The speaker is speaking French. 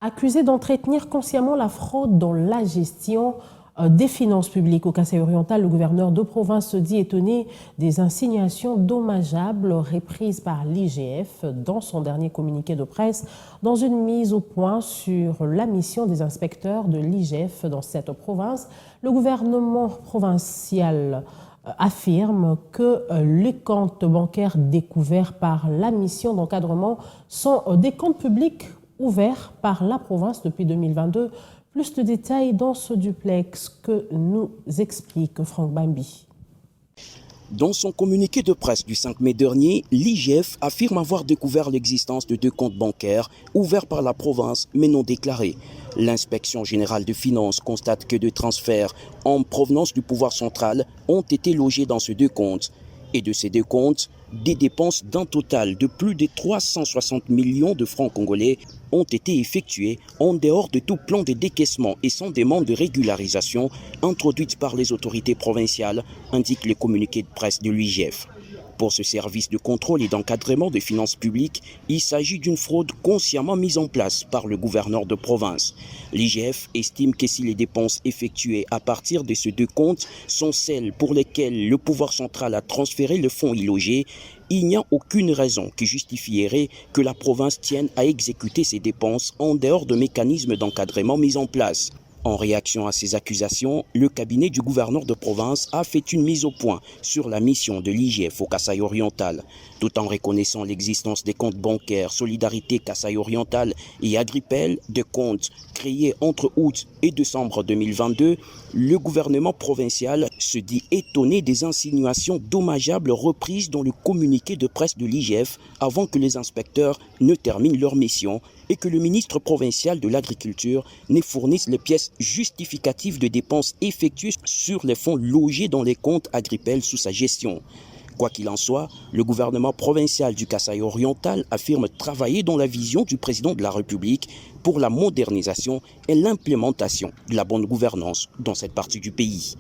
Accusé d'entretenir consciemment la fraude dans la gestion des finances publiques au Kasaï-Oriental, le gouverneur de province se dit étonné des insinuations dommageables reprises par l'IGF dans son dernier communiqué de presse dans une mise au point sur la mission des inspecteurs de l'IGF dans cette province. Le gouvernement provincial affirme que les comptes bancaires découverts par la mission d'encadrement sont des comptes publics ouverts par la province depuis 2022. Plus de détails dans ce duplex que nous explique Franck Bambi. Dans son communiqué de presse du 5 mai dernier, l'IGF affirme avoir découvert l'existence de 2 comptes bancaires ouverts par la province mais non déclarés. L'inspection générale des finances constate que 2 transferts en provenance du pouvoir central ont été logés dans ces 2 comptes. Et de ces 2 comptes, des dépenses d'un total de plus de 360 millions de francs congolais ont été effectuées en dehors de tout plan de décaissement et sans demande de régularisation introduite par les autorités provinciales, indique le communiqué de presse de l'IGF. Pour ce service de contrôle et d'encadrement des finances publiques, il s'agit d'une fraude consciemment mise en place par le gouverneur de province. L'IGF estime que si les dépenses effectuées à partir de ces 2 comptes sont celles pour lesquelles le pouvoir central a transféré le fonds y-logé, il n'y a aucune raison qui justifierait que la province tienne à exécuter ces dépenses en dehors de mécanismes d'encadrement mis en place. En réaction à ces accusations, le cabinet du gouverneur de province a fait une mise au point sur la mission de l'IGF au Kasaï-Oriental. Tout en reconnaissant l'existence des comptes bancaires Solidarité Kasaï-Oriental et Agripel, de comptes créés entre août et décembre 2022, le gouvernement provincial se dit étonné des insinuations dommageables reprises dans le communiqué de presse de l'IGF avant que les inspecteurs ne terminent leur mission et que le ministre provincial de l'Agriculture ne fournisse les pièces justificatives de dépenses effectuées sur les fonds logés dans les comptes Agripel sous sa gestion. Quoi qu'il en soit, le gouvernement provincial du Kasaï-Oriental affirme travailler dans la vision du président de la République pour la modernisation et l'implémentation de la bonne gouvernance dans cette partie du pays.